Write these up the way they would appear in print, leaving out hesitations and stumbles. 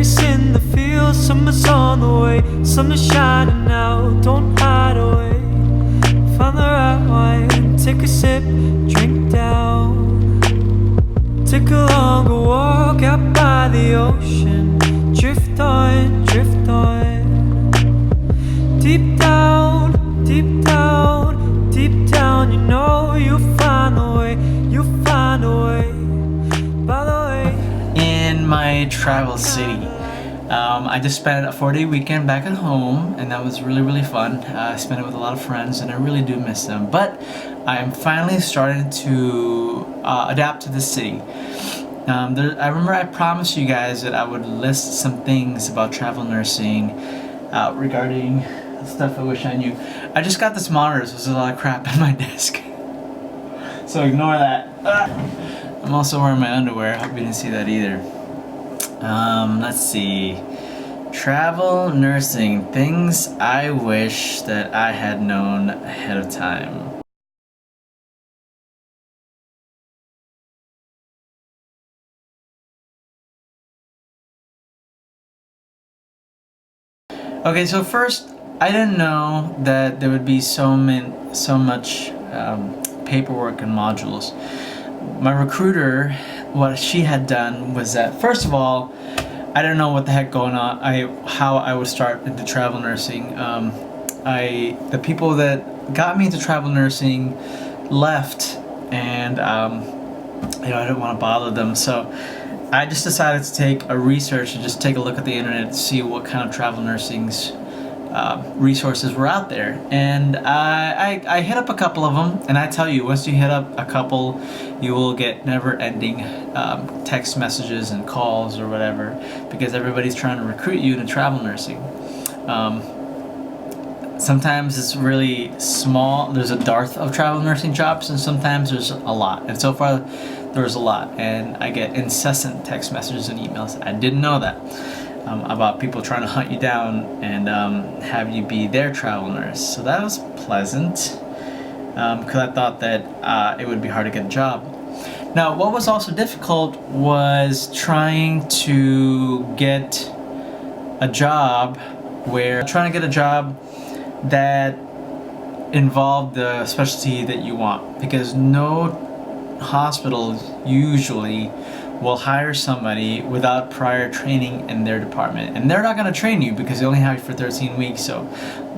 Racing the field, summer's on the way, sun is shining now, don't hide away. Find the right wine, take a sip, drink down. Take a longer walk out by the ocean, drift on, drift on. Deep down, deep down, deep down, you know you'll find a way, you'll find a way. By the way, in my travel city, I just spent a 4-day weekend back at home, and that was really fun. I spent it with a lot of friends, and I really do miss them. But I'm finally starting to adapt to the city. I remember I promised you guys that I would list some things about travel nursing regarding stuff I wish I knew. I just got this monitor, so there's a lot of crap on my desk. So ignore that. I'm also wearing my underwear. I hope you didn't see that either. Let's see. Travel nursing, things I wish that I had known ahead of time. Okay, so first, I didn't know that there would be so much paperwork and modules. My recruiter, what she had done was that, first of all, I didn't know what the heck going on. How I would start into travel nursing. The people that got me into travel nursing left, and I didn't want to bother them, so I just decided to take a research and just take a look at the internet to see what kind of travel nursing's resources were out there. And I hit up a couple of them, and I tell you, once you hit up a couple, you will get never-ending text messages and calls or whatever, because everybody's trying to recruit you into travel nursing. Sometimes it's really small, there's a dearth of travel nursing jobs, and sometimes there's a lot. And so far, there's a lot, and I get incessant text messages and emails. I didn't know that. About people trying to hunt you down and have you be their travel nurse. So that was pleasant, because I thought that it would be hard to get a job. Now, what was also difficult was trying to get a job that involved the specialty that you want, because no hospital usually will hire somebody without prior training in their department, and they're not going to train you because they only have you for 13 weeks. So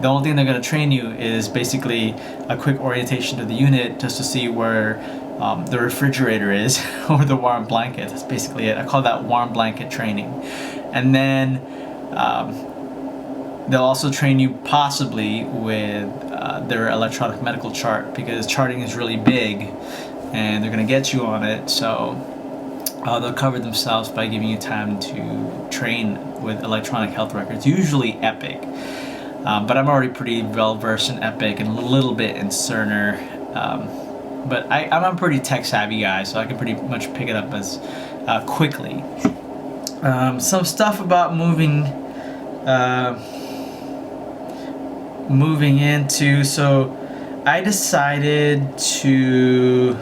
the only thing they're going to train you is basically a quick orientation to the unit, just to see where the refrigerator is or the warm blanket. That's basically it. I call that warm blanket training. And then they'll also train you possibly with their electronic medical chart, because charting is really big and they're going to get you on it. So they'll cover themselves by giving you time to train with electronic health records, usually Epic. But I'm already pretty well versed in Epic and a little bit in Cerner. But I'm a pretty tech savvy guy, so I can pretty much pick it up as quickly. Some stuff about moving into, so I decided to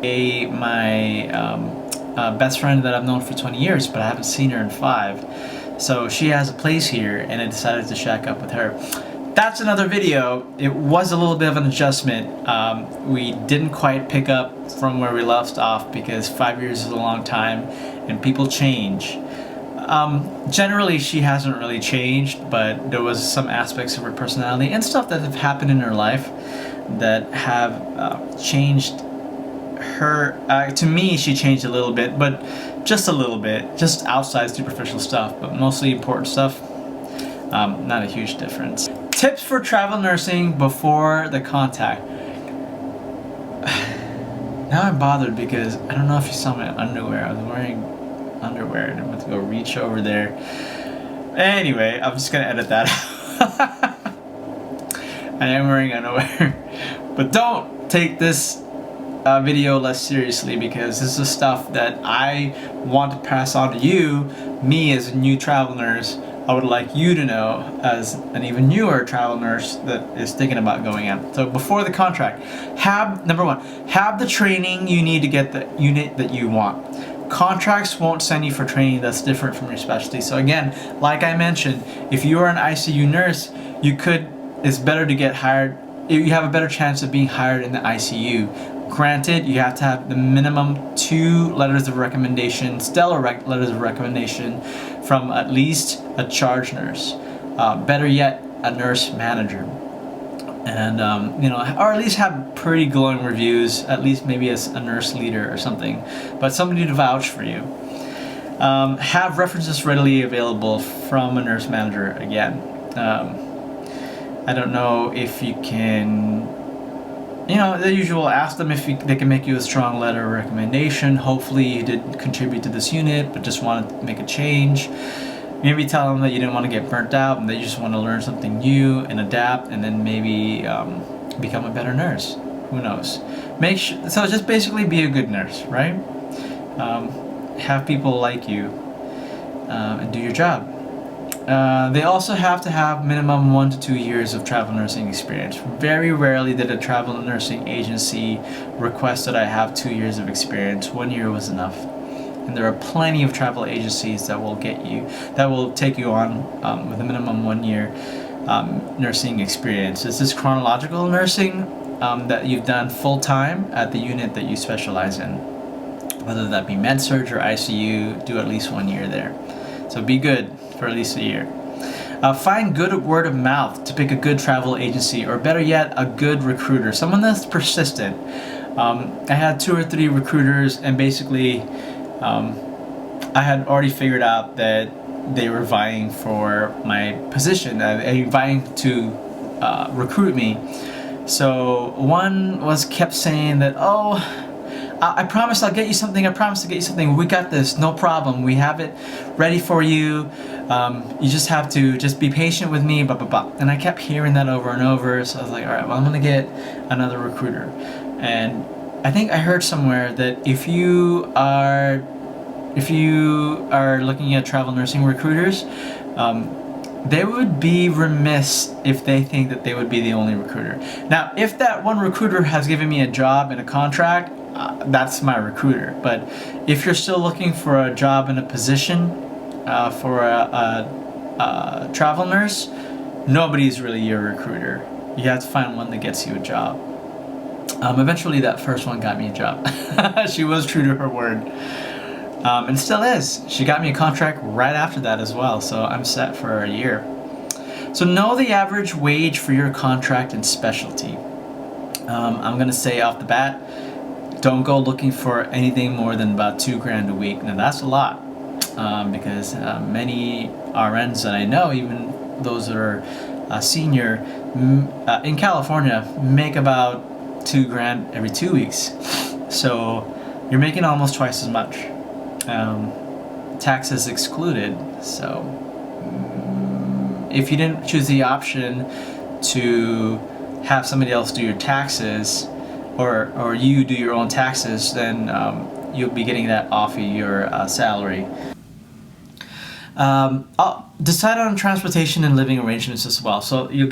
my best friend that I've known for 20 years, but I haven't seen her in 5. So she has a place here, and I decided to shack up with her. That's another video. It was a little bit of an adjustment. We didn't quite pick up from where we left off, because 5 years is a long time, and people change. Generally, she hasn't really changed, but there was some aspects of her personality and stuff that have happened in her life that have changed her. To me, she changed a little bit, but just a little bit, just outside superficial stuff, but mostly important stuff. Not a huge difference. Tips for travel nursing before the contact. Now I'm bothered because I don't know if you saw my underwear. I was wearing underwear and I'm about to go reach over there. Anyway, I'm just gonna edit that out. I am wearing underwear. But don't take this video less seriously, because this is stuff that I want to pass on to you, me as a new travel nurse. I would like you to know as an even newer travel nurse that is thinking about going out. So before the contract, number one, have the training you need to get the unit that you want. Contracts won't send you for training that's different from your specialty. So again, like I mentioned, if you are an ICU nurse, it's better to get hired. You have a better chance of being hired in the ICU. Granted, you have to have the minimum 2 letters of recommendation, letters of recommendation from at least a charge nurse. Better yet, a nurse manager. And or at least have pretty glowing reviews, at least maybe as a nurse leader or something, but somebody to vouch for you. Have references readily available from a nurse manager again. I don't know if you can, the usual, ask them if they can make you a strong letter of recommendation. Hopefully you did contribute to this unit but just want to make a change. Maybe tell them that you didn't want to get burnt out and that you just want to learn something new and adapt, and then maybe become a better nurse. Who knows? So just basically be a good nurse, right? Have people like you and do your job. They also have to have minimum 1 to 2 years of travel nursing experience. Very rarely did a travel nursing agency request that I have 2 years of experience. 1 year was enough. And there are plenty of travel agencies that will take you on with a minimum 1 year nursing experience. This is chronological nursing that you've done full time at the unit that you specialize in. Whether that be med-surg or ICU, do at least 1 year there. So be good for at least a year. Find good word of mouth to pick a good travel agency, or better yet, a good recruiter, someone that's persistent. I had 2 or 3 recruiters, and basically I had already figured out that they were vying for my position, vying to recruit me. So one kept saying that, I promise I'll get you something, I promise to get you something, we got this, no problem, we have it ready for you, you just have to be patient with me, blah blah blah. And I kept hearing that over and over, so I was like, alright, well, I'm gonna get another recruiter. And I think I heard somewhere that if you are looking at travel nursing recruiters, they would be remiss if they think that they would be the only recruiter. Now, if that one recruiter has given me a job and a contract, that's my recruiter. But if you're still looking for a job and a position for a travel nurse, nobody's really your recruiter. You have to find one that gets you a job. Eventually that first one got me a job. She was true to her word. And still is. She got me a contract right after that as well, so I'm set for a year. So know the average wage for your contract and specialty. I'm gonna say off the bat, don't go looking for anything more than about $2,000 a week. Now that's a lot, because many RNs that I know, even those that are senior in California, make about $2,000 every 2 weeks. So you're making almost twice as much. Taxes excluded. So if you didn't choose the option to have somebody else do your taxes, or you do your own taxes, then you'll be getting that off of your salary. I'll decide on transportation and living arrangements as well. So you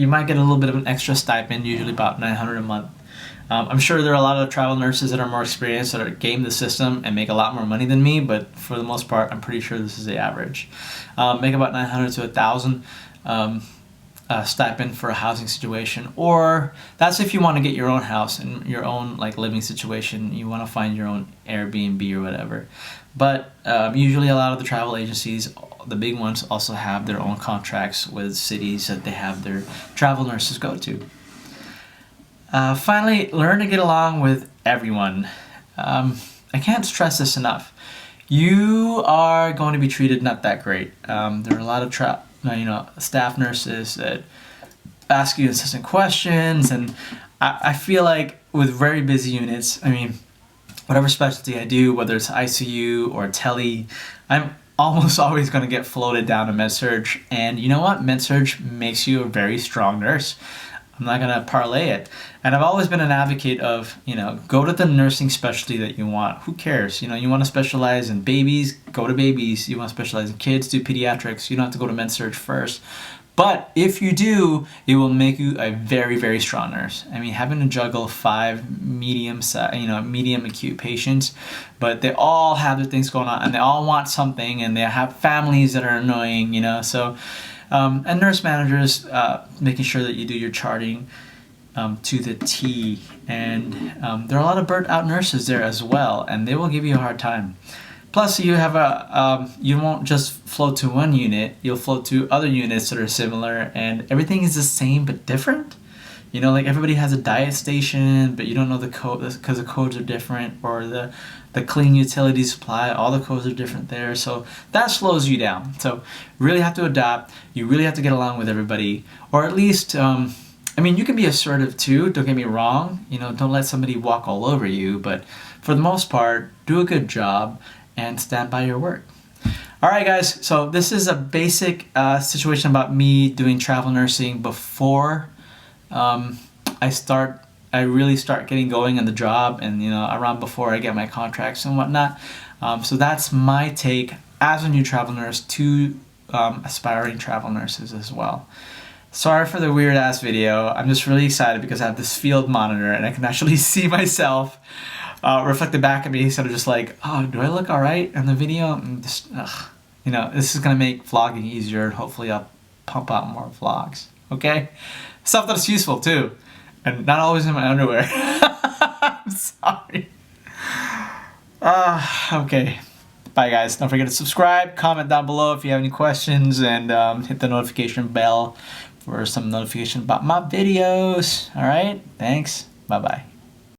might get a little bit of an extra stipend, usually about $900 a month. I'm sure there are a lot of travel nurses that are more experienced that are game the system and make a lot more money than me, but for the most part, I'm pretty sure this is the average. Make about $900 to $1,000 stipend for a housing situation, or that's if you want to get your own house and your own living situation. You want to find your own Airbnb or whatever. But usually a lot of the travel agencies, the big ones, also have their own contracts with cities that they have their travel nurses go to. Finally, learn to get along with everyone. I can't stress this enough. You are going to be treated not that great. There are a lot of staff nurses that ask you incessant questions, and I feel like with very busy units, whatever specialty I do, whether it's ICU or tele, I'm almost always going to get floated down to med-surg. And you know what? Med-surg makes you a very strong nurse. I'm not going to parlay it. And I've always been an advocate of, go to the nursing specialty that you want. Who cares? You want to specialize in babies, go to babies. You want to specialize in kids, do pediatrics. You don't have to go to med-surg first. But if you do, it will make you a very, very strong nurse. I mean, having to juggle 5 medium acute patients, but they all have their things going on, and they all want something, and they have families that are annoying, so, and nurse managers, making sure that you do your charting to the T. And there are a lot of burnt out nurses there as well, and they will give you a hard time. Plus, you have you won't just float to one unit, you'll float to other units that are similar, and everything is the same but different. Like everybody has a diet station, but you don't know the code because the codes are different, or the clean utility supply, all the codes are different there. So that slows you down. So really have to adapt. You really have to get along with everybody, or at least, you can be assertive too, don't get me wrong. Don't let somebody walk all over you, but for the most part, do a good job and stand by your work. All right, guys, so this is a basic situation about me doing travel nursing before I really start getting going on the job, and around before I get my contracts and whatnot. So that's my take as a new travel nurse to aspiring travel nurses as well. Sorry for the weird ass video. I'm just really excited because I have this field monitor and I can actually see myself reflected back at me instead of just like, oh, do I look all right in the video? And just, this is gonna make vlogging easier, and hopefully I'll pump out more vlogs. Okay, stuff that's useful too, and not always in my underwear. I'm sorry. Okay. Bye, guys. Don't forget to subscribe, comment down below if you have any questions, and hit the notification bell for some notification about my videos. All right. Thanks. Bye bye.